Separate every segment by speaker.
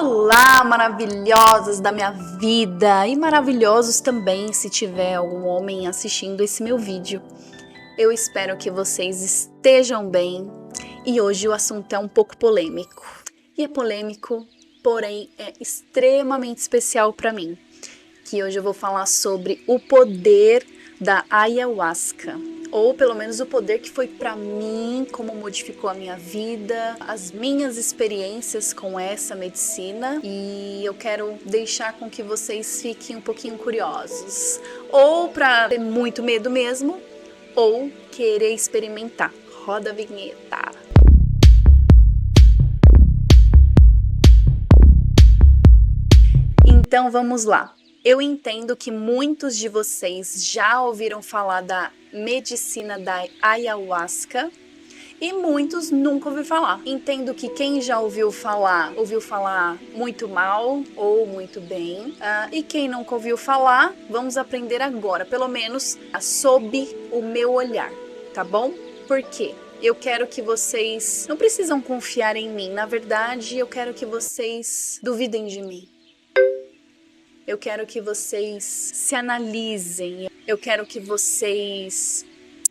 Speaker 1: Olá, maravilhosas da minha vida e maravilhosos também se tiver algum homem assistindo esse meu vídeo. Eu espero que vocês estejam bem e hoje o assunto é um pouco polêmico. E é polêmico, porém é extremamente especial para mim, que hoje eu vou falar sobre o poder da ayahuasca. Ou pelo menos o poder que foi para mim, como modificou a minha vida, as minhas experiências com essa medicina. E eu quero deixar com que vocês fiquem um pouquinho curiosos. Ou para ter muito medo mesmo, ou querer experimentar. Roda a vinheta. Então vamos lá. Eu entendo que muitos de vocês já ouviram falar da medicina da ayahuasca e muitos nunca ouviram falar. Entendo que quem já ouviu falar muito mal ou muito bem. E quem nunca ouviu falar, vamos aprender agora, pelo menos sob o meu olhar, tá bom? Por quê? Eu quero que vocês não precisam confiar em mim. Na verdade, eu quero que vocês duvidem de mim. Eu quero que vocês se analisem, eu quero que vocês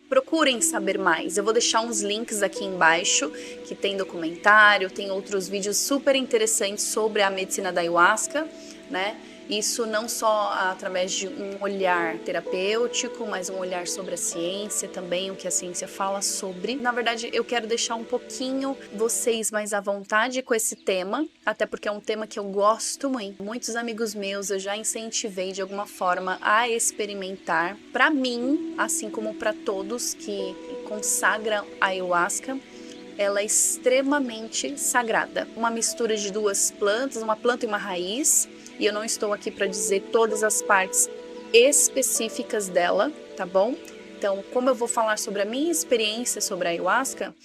Speaker 1: procurem saber mais. Eu vou deixar uns links aqui embaixo, que tem documentário, tem outros vídeos super interessantes sobre a medicina da ayahuasca, né? Isso não só através de um olhar terapêutico, mas um olhar sobre a ciência também, o que a ciência fala sobre. Na verdade, eu quero deixar um pouquinho vocês mais à vontade com esse tema, até porque é um tema que eu gosto muito. Muitos amigos meus eu já incentivei de alguma forma a experimentar. Para mim, assim como para todos que consagram a ayahuasca, ela é extremamente sagrada. Uma mistura de duas plantas, uma planta e uma raiz. E eu não estou aqui para dizer todas as partes específicas dela, tá bom? Então, como eu vou falar sobre a minha experiência sobre a ayahuasca,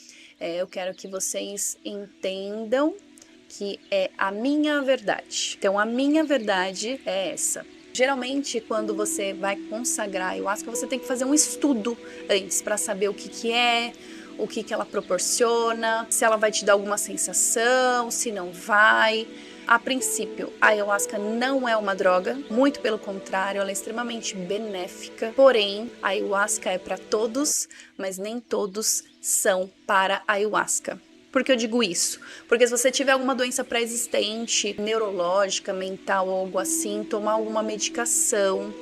Speaker 1: eu quero que vocês entendam que é a minha verdade. Então, a minha verdade é essa. Geralmente, quando você vai consagrar a ayahuasca, você tem que fazer um estudo antes para saber o que é, o que ela proporciona, se ela vai te dar alguma sensação, se não vai. A princípio, a ayahuasca não é uma droga, muito pelo contrário, ela é extremamente benéfica. Porém, a ayahuasca é para todos, mas nem todos são para a ayahuasca. Por que eu digo isso? Porque se você tiver alguma doença pré-existente, neurológica, mental ou algo assim, tomar alguma medicação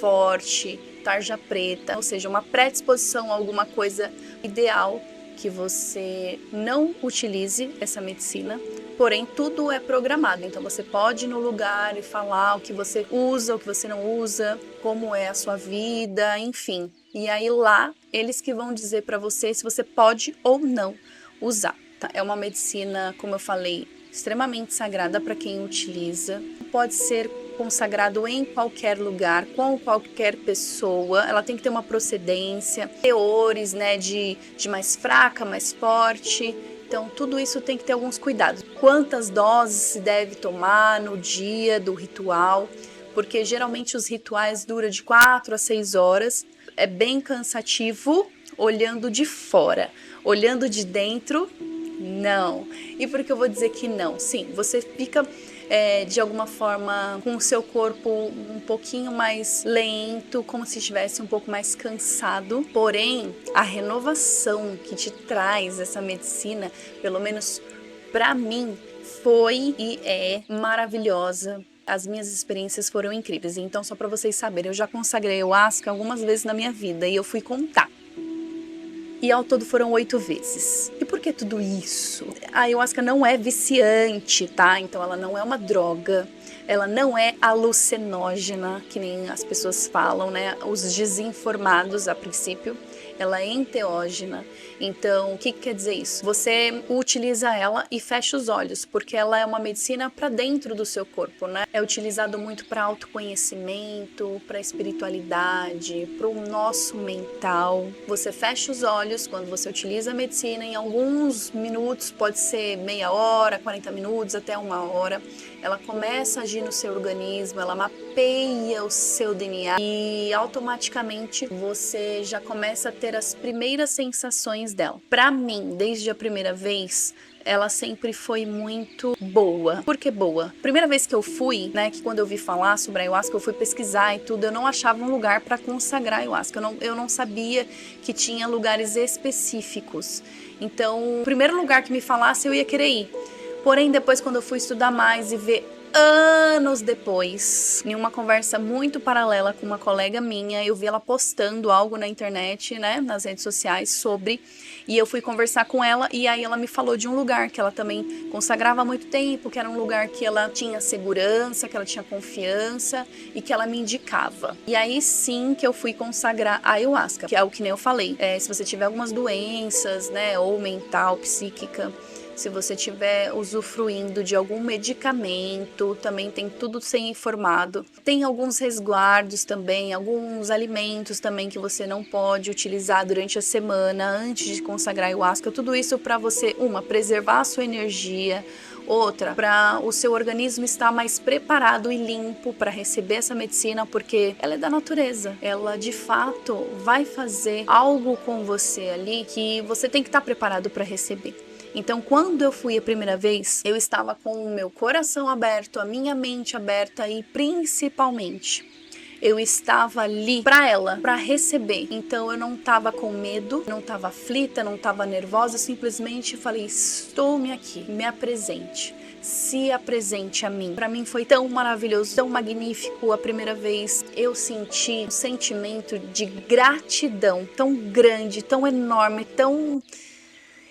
Speaker 1: forte, tarja preta, ou seja, uma predisposição a alguma coisa, ideal que você não utilize essa medicina. Porém, tudo é programado, então você pode ir no lugar e falar o que você usa, o que você não usa, como é a sua vida, enfim. E aí lá, eles que vão dizer para você se você pode ou não usar. Tá? É uma medicina, como eu falei, extremamente sagrada para quem utiliza. Pode ser consagrado em qualquer lugar, com qualquer pessoa. Ela tem que ter uma procedência, teores, né, de mais fraca, mais forte. Então, tudo isso tem que ter alguns cuidados. Quantas doses se deve tomar no dia do ritual? Porque geralmente os rituais duram de 4 a 6 horas. É bem cansativo olhando de fora. Olhando de dentro, não. E por que eu vou dizer que não? Sim, você fica de alguma forma com o seu corpo um pouquinho mais lento, como se estivesse um pouco mais cansado. Porém, a renovação que te traz essa medicina, pelo menos para mim, foi e é maravilhosa. As minhas experiências foram incríveis. Então, só para vocês saberem, eu já consagrei ayahuasca algumas vezes na minha vida e eu fui contar. E ao todo foram 8 vezes. E por que tudo isso? A ayahuasca não é viciante, tá? Então ela não é uma droga, ela não é alucinógena, que nem as pessoas falam, né? Os desinformados a princípio. Ela é enteógena. Então, o que quer dizer isso? Você utiliza ela e fecha os olhos, porque ela é uma medicina para dentro do seu corpo, né? É utilizado muito para autoconhecimento, para espiritualidade, para o nosso mental. Você fecha os olhos quando você utiliza a medicina, em alguns minutos, pode ser meia hora, 40 minutos, até 1 hora. Ela começa a agir no seu organismo, ela mapeia o seu DNA e automaticamente você já começa a ter ser as primeiras sensações dela. Pra mim, desde a primeira vez, ela sempre foi muito boa. Por que boa? Primeira vez que eu fui, né, que quando eu ouvi falar sobre a ayahuasca, eu fui pesquisar e tudo, eu não achava um lugar para consagrar a ayahuasca. Eu não sabia que tinha lugares específicos. Então, o primeiro lugar que me falasse, eu ia querer ir. Porém, depois, quando eu fui estudar mais e ver anos depois, em uma conversa muito paralela com uma colega minha, eu vi ela postando algo na internet, né, nas redes sociais sobre, e eu fui conversar com ela, e aí ela me falou de um lugar que ela também consagrava há muito tempo, que era um lugar que ela tinha segurança, que ela tinha confiança e que ela me indicava. E aí sim que eu fui consagrar a ayahuasca, que é o que nem eu falei. Se você tiver algumas doenças, né, ou mental, psíquica, se você estiver usufruindo de algum medicamento, também tem tudo ser informado. Tem alguns resguardos também, alguns alimentos também que você não pode utilizar durante a semana antes de consagrar a ayahuasca. Tudo isso para você, preservar a sua energia, outra, para o seu organismo estar mais preparado e limpo para receber essa medicina, porque ela é da natureza. Ela, de fato, vai fazer algo com você ali que você tem que estar preparado para receber. Então, quando eu fui a primeira vez, eu estava com o meu coração aberto, a minha mente aberta e, principalmente, eu estava ali para ela, para receber. Então, eu não estava com medo, não estava aflita, não estava nervosa, simplesmente falei: estou-me aqui, me apresente. Se apresente a mim. Para mim foi tão maravilhoso, tão magnífico a primeira vez. Eu senti um sentimento de gratidão tão grande, tão enorme, tão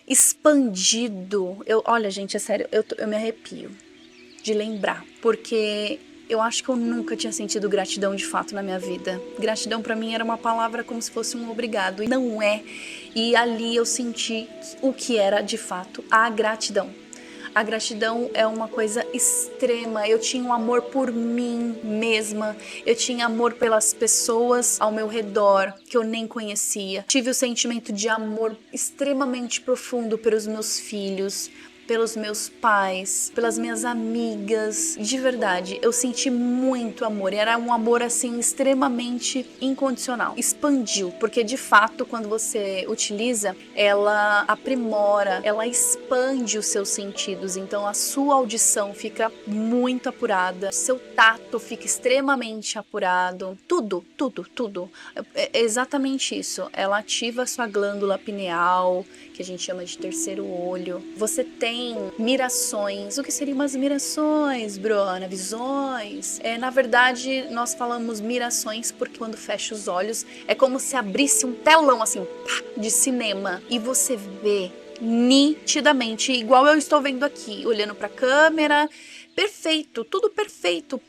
Speaker 1: expandido. Olha, gente, é sério, eu me arrepio de lembrar, porque eu acho que eu nunca tinha sentido gratidão de fato na minha vida. Gratidão pra mim era uma palavra como se fosse um obrigado, e não é. E ali eu senti o que era de fato a gratidão. A gratidão é uma coisa extrema. Eu tinha um amor por mim mesma. Eu tinha amor pelas pessoas ao meu redor que eu nem conhecia. Tive o sentimento de amor extremamente profundo pelos meus filhos, pelos meus pais, pelas minhas amigas. De verdade, eu senti muito amor. Era um amor assim extremamente incondicional. Expandiu, porque de fato, quando você utiliza, ela aprimora, ela expande os seus sentidos. Então a sua audição fica muito apurada, seu tato fica extremamente apurado. Tudo. É exatamente isso. Ela ativa a sua glândula pineal, que a gente chama de terceiro olho. Você tem mirações. O que seriam umas mirações, Bruna? Visões? Na verdade, nós falamos mirações porque quando fecha os olhos é como se abrisse um telão assim, pá, de cinema, e você vê nitidamente, igual eu estou vendo aqui, olhando para a câmera. Perfeito, tudo perfeito,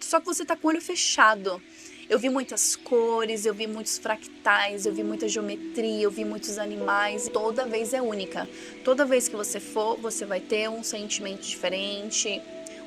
Speaker 1: só que você tá com o olho fechado. Eu vi muitas cores, eu vi muitos fractais, eu vi muita geometria, eu vi muitos animais. Toda vez é única. Toda vez que você for, você vai ter um sentimento diferente,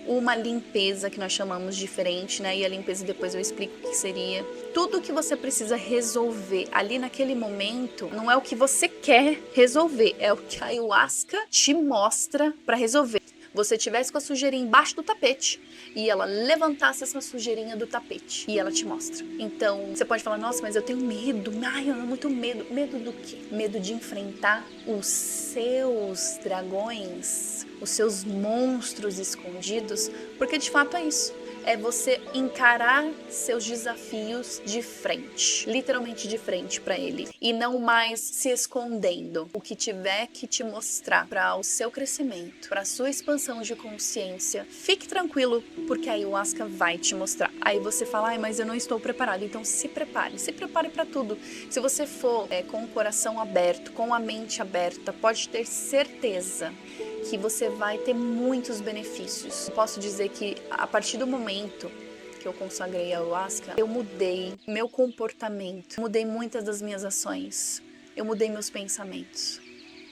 Speaker 1: uma limpeza que nós chamamos diferente, né? E a limpeza depois eu explico o que seria. Tudo que você precisa resolver ali naquele momento não é o que você quer resolver, é o que a ayahuasca te mostra para resolver. Você tivesse com a sujeirinha embaixo do tapete e ela levantasse essa sujeirinha do tapete e ela te mostra. Então, você pode falar: nossa, mas eu tenho medo. Ai, eu tenho muito medo. Medo do quê? Medo de enfrentar os seus dragões, os seus monstros escondidos, porque de fato é isso. É você encarar seus desafios de frente, literalmente de frente para ele, e não mais se escondendo. O que tiver que te mostrar para o seu crescimento, para a sua expansão de consciência, fique tranquilo, porque a ayahuasca vai te mostrar. Aí você fala: ai, mas eu não estou preparado. Então se prepare para tudo. Se você for com o coração aberto, com a mente aberta, pode ter certeza que você vai ter muitos benefícios. Eu posso dizer que a partir do momento que eu consagrei a ayahuasca, eu mudei meu comportamento, mudei muitas das minhas ações, eu mudei meus pensamentos.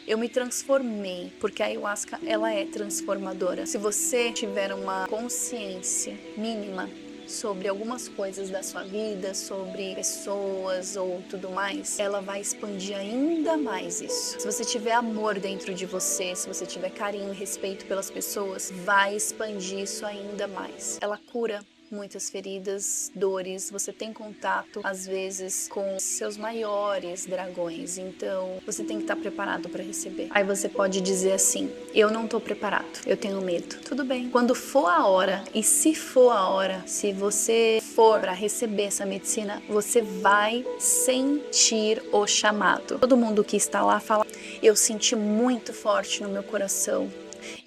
Speaker 1: Eu me transformei, porque a ayahuasca, ela é transformadora. Se você tiver uma consciência mínima sobre algumas coisas da sua vida, sobre pessoas ou tudo mais, ela vai expandir ainda mais isso. Se você tiver amor dentro de você, se você tiver carinho e respeito pelas pessoas, vai expandir isso ainda mais. Ela cura. muitas feridas, dores, você tem contato às vezes com seus maiores dragões, então você tem que estar preparado para receber. Aí você pode dizer assim: eu não tô preparado, eu tenho medo. Tudo bem. Quando for a hora, e se for a hora, se você for para receber essa medicina, você vai sentir o chamado. Todo mundo que está lá fala: eu senti muito forte no meu coração.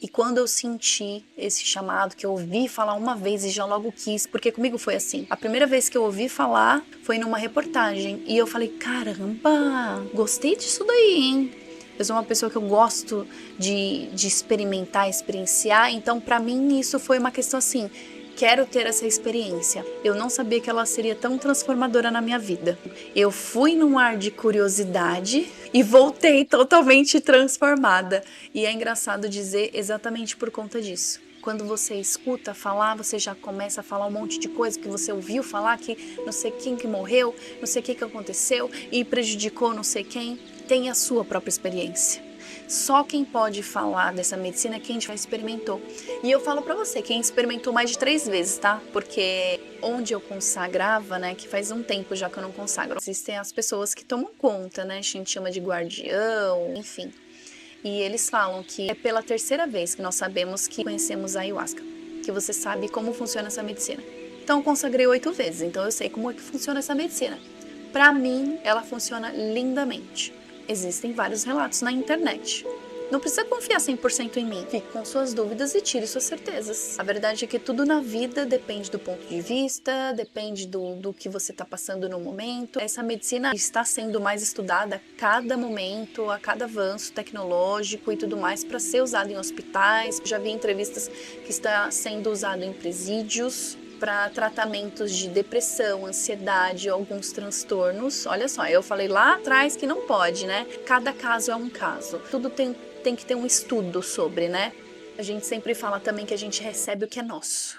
Speaker 1: E quando eu senti esse chamado, que eu ouvi falar uma vez e já logo quis, porque comigo foi assim. A primeira vez que eu ouvi falar foi numa reportagem e eu falei: caramba, gostei disso daí, hein? Eu sou uma pessoa que eu gosto de experimentar, experienciar, então pra mim isso foi uma questão assim: quero ter essa experiência. Eu não sabia que ela seria tão transformadora na minha vida. Eu fui num ar de curiosidade e voltei totalmente transformada. E é engraçado dizer exatamente por conta disso. Quando você escuta falar, você já começa a falar um monte de coisa que você ouviu falar, que não sei quem que morreu, não sei o que aconteceu e prejudicou não sei quem. Tem a sua própria experiência. Só quem pode falar dessa medicina é quem já experimentou. E eu falo pra você, quem experimentou mais de 3 vezes, tá? Porque onde eu consagrava, né, que faz um tempo já que eu não consagro, existem as pessoas que tomam conta, né, a gente chama de guardião, enfim. E eles falam que é pela 3ª vez que nós sabemos que conhecemos a ayahuasca, que você sabe como funciona essa medicina. Então eu consagrei 8 vezes, então eu sei como é que funciona essa medicina. Pra mim, ela funciona lindamente. Existem vários relatos na internet. Não precisa confiar 100% em mim. Fique com suas dúvidas e tire suas certezas. A verdade é que tudo na vida depende do ponto de vista, depende do que você está passando no momento. Essa medicina está sendo mais estudada a cada momento, a cada avanço tecnológico e tudo mais, para ser usada em hospitais. Já vi entrevistas que está sendo usado em presídios, para tratamentos de depressão, ansiedade, alguns transtornos. Olha só, eu falei lá atrás que não pode, né? Cada caso é um caso. Tudo tem que ter um estudo sobre, né? A gente sempre fala também que a gente recebe o que é nosso,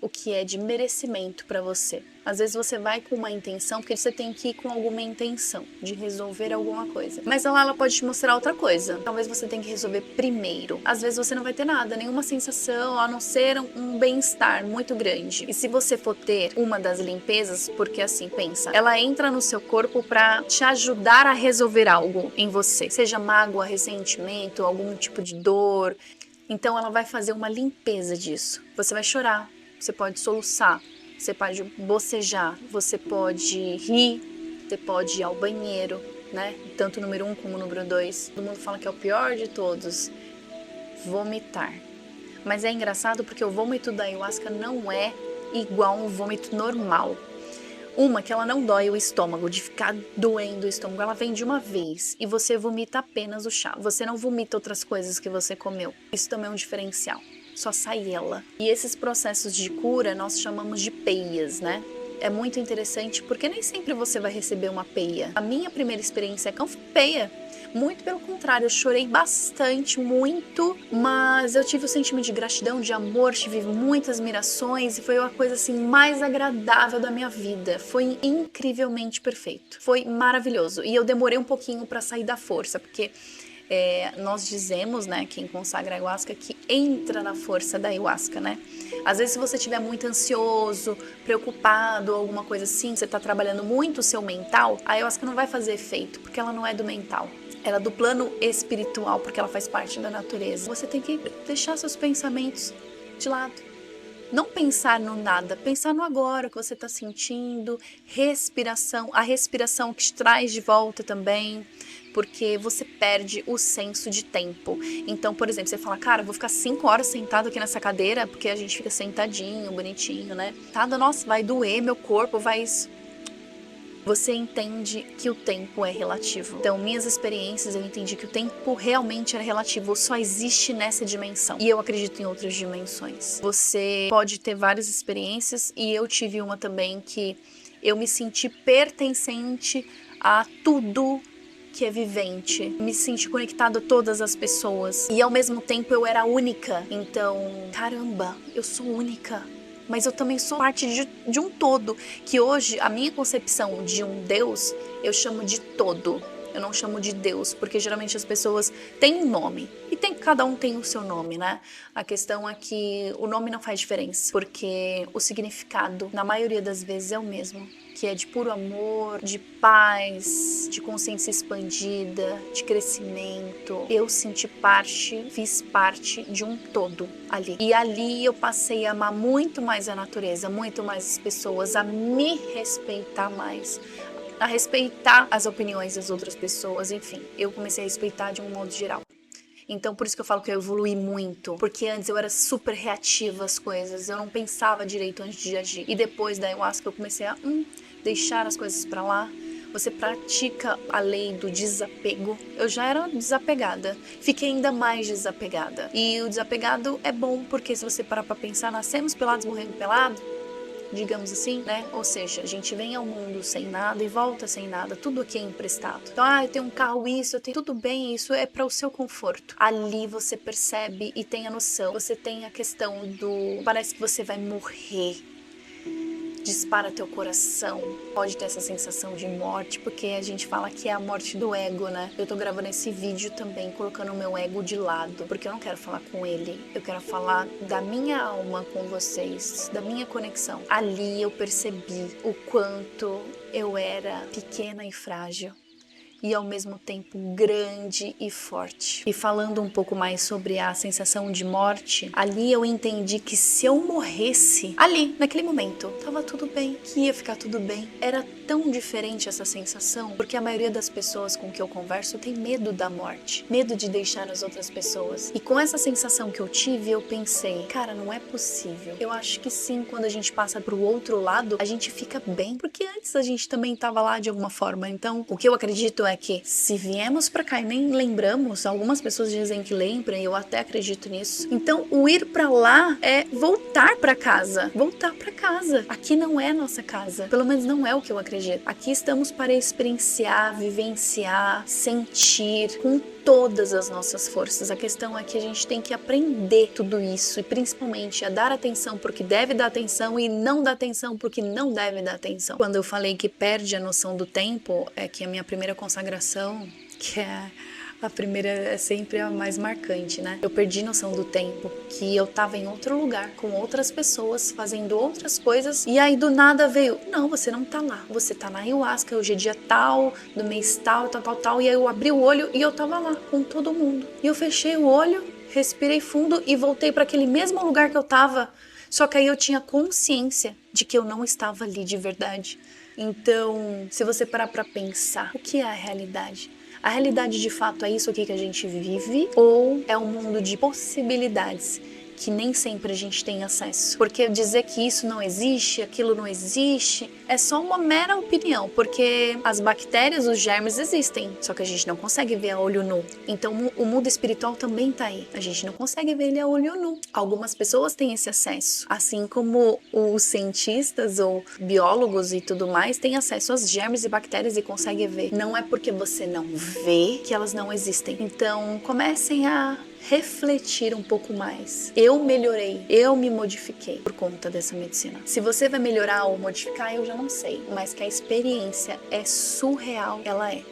Speaker 1: o que é de merecimento para você. Às vezes você vai com uma intenção, porque você tem que ir com alguma intenção de resolver alguma coisa. Mas ela pode te mostrar outra coisa. Talvez você tenha que resolver primeiro. Às vezes você não vai ter nada, nenhuma sensação, a não ser um bem-estar muito grande. E se você for ter uma das limpezas, porque assim, pensa, ela entra no seu corpo para te ajudar a resolver algo em você. Seja mágoa, ressentimento, algum tipo de dor. Então ela vai fazer uma limpeza disso. Você vai chorar, você pode soluçar, você pode bocejar, você pode rir, você pode ir ao banheiro, né? Tanto o número 1 como o número 2. Todo mundo fala que é o pior de todos, vomitar. Mas é engraçado porque o vômito da ayahuasca não é igual a um vômito normal. Uma que ela não dói o estômago, de ficar doendo o estômago, ela vem de uma vez e você vomita apenas o chá. Você não vomita outras coisas que você comeu. Isso também é um diferencial. Só sai ela. E esses processos de cura nós chamamos de peias, né? É muito interessante porque nem sempre você vai receber uma peia. A minha primeira experiência com peia. Muito pelo contrário, eu chorei bastante, muito, mas eu tive o sentimento de gratidão, de amor, tive muitas admirações e foi uma coisa assim mais agradável da minha vida. Foi incrivelmente perfeito, foi maravilhoso e eu demorei um pouquinho para sair da força, porque nós dizemos, né, quem consagra a ayahuasca, que entra na força da ayahuasca, né? Às vezes se você estiver muito ansioso, preocupado, alguma coisa assim, você está trabalhando muito o seu mental, a ayahuasca não vai fazer efeito, porque ela não é do mental. Ela é do plano espiritual, porque ela faz parte da natureza. Você tem que deixar seus pensamentos de lado. Não pensar no nada, pensar no agora, o que você está sentindo, respiração, a respiração que te traz de volta também, porque você perde o senso de tempo. Então, por exemplo, você fala, cara, vou ficar 5 horas sentado aqui nessa cadeira, porque a gente fica sentadinho, bonitinho, né? Nossa, vai doer meu corpo, vai isso. Você entende que o tempo é relativo. Então, minhas experiências, eu entendi que o tempo realmente é relativo, só existe nessa dimensão. E eu acredito em outras dimensões. Você pode ter várias experiências e eu tive uma também que eu me senti pertencente a tudo que é vivente. Me senti conectada a todas as pessoas. E ao mesmo tempo eu era única. Então, caramba, eu sou única. Mas eu também sou parte de um todo, que hoje a minha concepção de um Deus eu chamo de todo. Eu não chamo de Deus, porque geralmente as pessoas têm um nome. E cada um tem o seu nome, né? A questão é que o nome não faz diferença, porque o significado, na maioria das vezes, é o mesmo. Que é de puro amor, de paz, de consciência expandida, de crescimento. Eu senti parte, fiz parte de um todo ali. E ali eu passei a amar muito mais a natureza, muito mais as pessoas, a me respeitar mais, a respeitar as opiniões das outras pessoas, enfim. Eu comecei a respeitar de um modo geral. Então, por isso que eu falo que eu evolui muito. Porque antes eu era super reativa às coisas. Eu não pensava direito antes de agir. E depois da ayahuasca eu comecei a deixar as coisas pra lá. Você pratica a lei do desapego. Eu já era desapegada. Fiquei ainda mais desapegada. E o desapegado é bom porque se você parar pra pensar, nascemos pelados, morremos pelados, digamos assim, né? Ou seja, a gente vem ao mundo sem nada e volta sem nada, tudo aqui é emprestado. Então, eu tenho um carro, isso, eu tenho tudo bem, isso é para o seu conforto. Ali você percebe e tem a noção, você tem a questão do parece que você vai morrer. Dispara teu coração, pode ter essa sensação de morte, porque a gente fala que é a morte do ego, né? Eu tô gravando esse vídeo também colocando o meu ego de lado, porque eu não quero falar com ele, eu quero falar da minha alma com vocês, da minha conexão. Ali eu percebi o quanto eu era pequena e frágil. E ao mesmo tempo grande e forte. E falando um pouco mais sobre a sensação de morte, ali eu entendi que se eu morresse, ali, naquele momento, tava tudo bem, que ia ficar tudo bem. Era tão diferente essa sensação, porque a maioria das pessoas com que eu converso tem medo da morte, medo de deixar as outras pessoas. E com essa sensação que eu tive, eu pensei, cara, não é possível. Eu acho que sim, quando a gente passa pro outro lado, a gente fica bem, porque antes a gente também tava lá de alguma forma. Então, o que eu acredito é que se viemos pra cá e nem lembramos, algumas pessoas dizem que lembram e eu até acredito nisso. Então, o ir pra lá é voltar pra casa. Voltar pra casa. Aqui não é nossa casa. Pelo menos não é o que eu acredito. Aqui estamos para experienciar, vivenciar, sentir com todas as nossas forças. A questão é que a gente tem que aprender tudo isso e principalmente a dar atenção porque deve dar atenção e não dar atenção porque não deve dar atenção. Quando eu falei que perde a noção do tempo, é que a minha primeira consagração, que é a primeira é sempre a mais marcante, né? Eu perdi noção do tempo, que eu tava em outro lugar, com outras pessoas, fazendo outras coisas, e aí do nada veio, não, você não tá lá, você tá na ayahuasca, hoje é dia tal, do mês tal, tal, e aí eu abri o olho e eu tava lá, com todo mundo. E eu fechei o olho, respirei fundo e voltei para aquele mesmo lugar que eu tava, só que aí eu tinha consciência de que eu não estava ali de verdade. Então, se você parar pra pensar, o que é a realidade? A realidade de fato é isso aqui que a gente vive ou é um mundo de possibilidades que nem sempre a gente tem acesso? Porque dizer que isso não existe, aquilo não existe, é só uma mera opinião, porque as bactérias, os germes existem, só que a gente não consegue ver a olho nu. Então o mundo espiritual também tá aí, a gente não consegue ver ele a olho nu. Algumas pessoas têm esse acesso, assim como os cientistas ou biólogos e tudo mais têm acesso aos germes e bactérias e conseguem ver. Não é porque você não vê que elas não existem. Então comecem a refletir um pouco mais. Eu melhorei, eu me modifiquei por conta dessa medicina. Se você vai melhorar ou modificar, eu já não sei, mas que a experiência é surreal, ela é.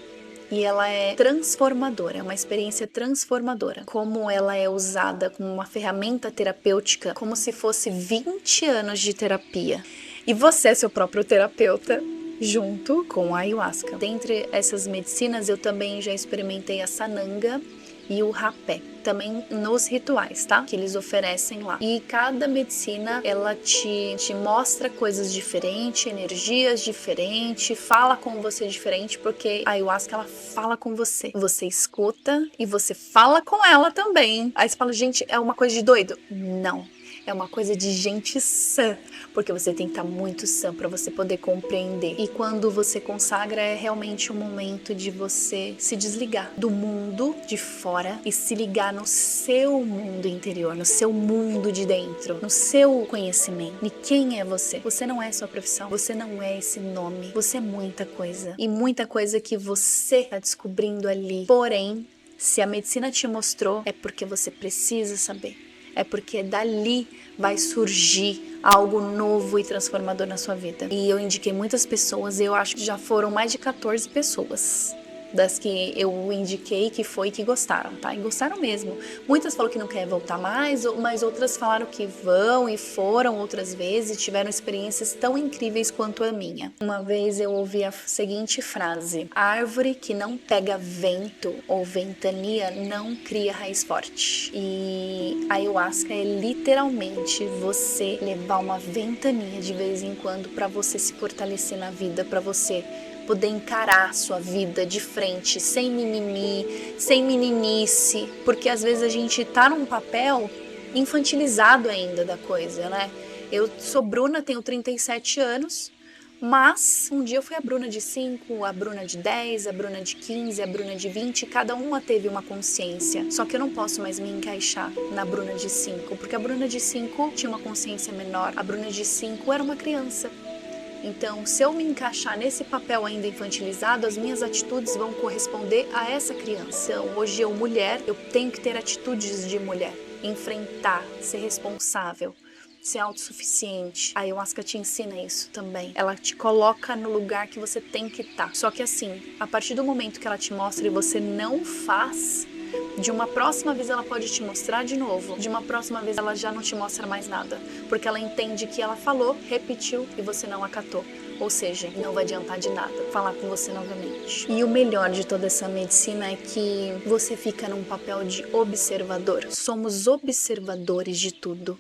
Speaker 1: E ela é transformadora, é uma experiência transformadora. Como ela é usada como uma ferramenta terapêutica, como se fosse 20 anos de terapia. E você é seu próprio terapeuta, junto com a ayahuasca. Dentre essas medicinas, eu também já experimentei a sananga e o rapé, também nos rituais, tá? Que eles oferecem lá. E cada medicina, ela te mostra coisas diferentes, energias diferentes, fala com você diferente, porque a ayahuasca, ela fala com você. Você escuta e você fala com ela também. Aí você fala, gente, é uma coisa de doido? Não. É uma coisa de gente sã, porque você tem que estar muito sã para você poder compreender. E quando você consagra, é realmente um momento de você se desligar do mundo de fora e se ligar no seu mundo interior, no seu mundo de dentro, no seu conhecimento. E quem é você? Você não é sua profissão, você não é esse nome, você é muita coisa. E muita coisa que você está descobrindo ali. Porém, se a medicina te mostrou, é porque você precisa saber. É porque dali vai surgir algo novo e transformador na sua vida. E eu indiquei muitas pessoas, eu acho que já foram mais de 14 pessoas das que eu indiquei que gostaram, tá? E gostaram mesmo. Muitas falaram que não quer voltar mais, mas outras falaram que vão e foram outras vezes e tiveram experiências tão incríveis quanto a minha. Uma vez eu ouvi a seguinte frase: a árvore que não pega vento ou ventania não cria raiz forte. E a ayahuasca é literalmente você levar uma ventania de vez em quando para você se fortalecer na vida, para você poder encarar a sua vida de frente, sem mimimi, sem meninice, porque às vezes a gente tá num papel infantilizado ainda da coisa, né? Eu sou Bruna, tenho 37 anos, mas um dia eu fui a Bruna de 5, a Bruna de 10, a Bruna de 15, a Bruna de 20, cada uma teve uma consciência. Só que eu não posso mais me encaixar na Bruna de 5, porque a Bruna de 5 tinha uma consciência menor, a Bruna de 5 era uma criança. Então, se eu me encaixar nesse papel ainda infantilizado, as minhas atitudes vão corresponder a essa criança. Então, hoje eu, mulher, eu tenho que ter atitudes de mulher. Enfrentar, ser responsável, ser autossuficiente. A ayahuasca te ensina isso também. Ela te coloca no lugar que você tem que estar. Só que assim, a partir do momento que ela te mostra e você não faz, de uma próxima vez ela pode te mostrar de novo, de uma próxima vez ela já não te mostra mais nada, porque ela entende que ela falou, repetiu e você não acatou. Ou seja, não vai adiantar de nada falar com você novamente. E o melhor de toda essa medicina é que você fica num papel de observador. Somos observadores de tudo.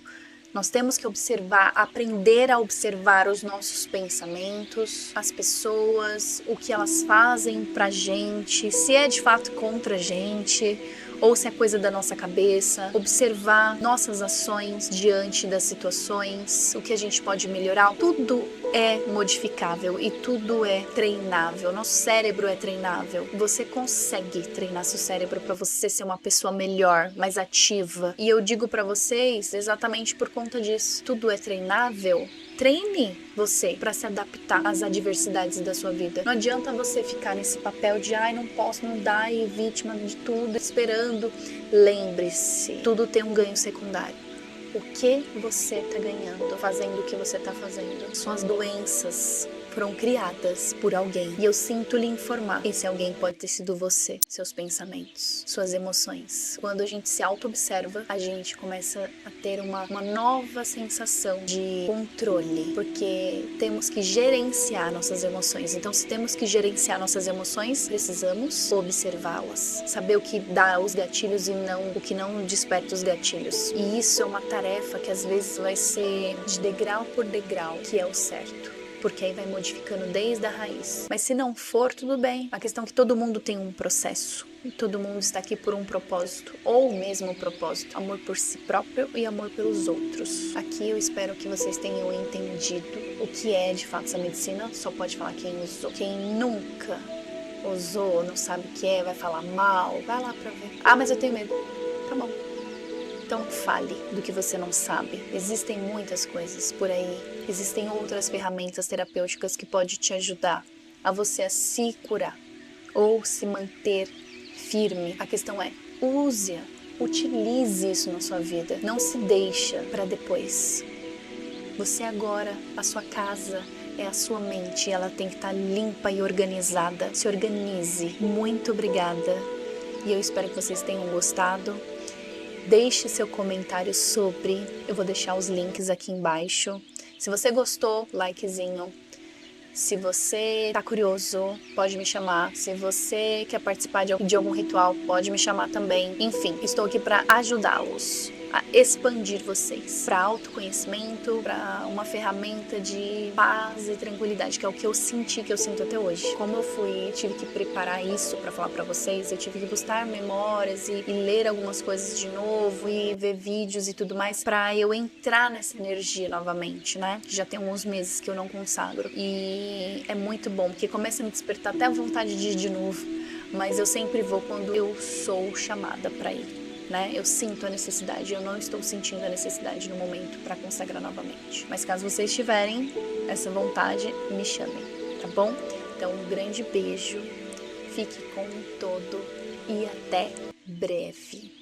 Speaker 1: Nós temos que observar, aprender a observar os nossos pensamentos, as pessoas, o que elas fazem pra gente, se é de fato contra a gente ou se é coisa da nossa cabeça, observar nossas ações diante das situações, o que a gente pode melhorar. Tudo é modificável e tudo é treinável. Nosso cérebro é treinável. Você consegue treinar seu cérebro para você ser uma pessoa melhor, mais ativa. E eu digo para vocês exatamente por conta disso. Tudo é treinável. Treine você para se adaptar às adversidades da sua vida. Não adianta você ficar nesse papel de ai, não posso, não dá, e vítima de tudo, esperando. Lembre-se, tudo tem um ganho secundário. O que você está ganhando fazendo o que você está fazendo? Suas doenças foram criadas por alguém. E eu sinto lhe informar. Esse alguém pode ter sido você, seus pensamentos, suas emoções. Quando a gente se auto-observa, a gente começa a ter uma nova sensação de controle. Porque temos que gerenciar nossas emoções. Então, se temos que gerenciar nossas emoções, precisamos observá-las. Saber o que dá os gatilhos e não o que não desperta os gatilhos. E isso é uma tarefa que às vezes vai ser de degrau por degrau, que é o certo. Porque aí vai modificando desde a raiz. Mas se não for, tudo bem. A questão é que todo mundo tem um processo. E todo mundo está aqui por um propósito. Ou o mesmo propósito. Amor por si próprio e amor pelos outros. Aqui eu espero que vocês tenham entendido o que é de fato essa medicina. Só pode falar quem usou. Quem nunca usou, não sabe o que é, vai falar mal. Vai lá pra ver. Ah, mas eu tenho medo. Tá bom. Então fale do que você não sabe. Existem muitas coisas por aí. Existem outras ferramentas terapêuticas que podem te ajudar a você a se curar ou se manter firme. A questão é, use-a, utilize isso na sua vida. Não se deixa para depois. Você agora, a sua casa é a sua mente. Ela tem que estar limpa e organizada. Se organize. Muito obrigada. E eu espero que vocês tenham gostado. Deixe seu comentário sobre, eu vou deixar os links aqui embaixo. Se você gostou, likezinho. Se você tá curioso, pode me chamar. Se você quer participar de algum ritual, pode me chamar também. Enfim, estou aqui para ajudá-los a expandir vocês para autoconhecimento, para uma ferramenta de paz e tranquilidade, que é o que eu senti, que eu sinto até hoje. Como eu tive que preparar isso para falar para vocês, eu tive que buscar memórias e ler algumas coisas de novo e ver vídeos e tudo mais para eu entrar nessa energia novamente, né? Já tem alguns meses que eu não consagro e é muito bom, porque começa a me despertar até a vontade de ir de novo, mas eu sempre vou quando eu sou chamada para ir. Né? Eu sinto a necessidade, eu não estou sentindo a necessidade no momento para consagrar novamente. Mas caso vocês tiverem essa vontade, me chamem, tá bom? Então, um grande beijo, fique com todo e até breve.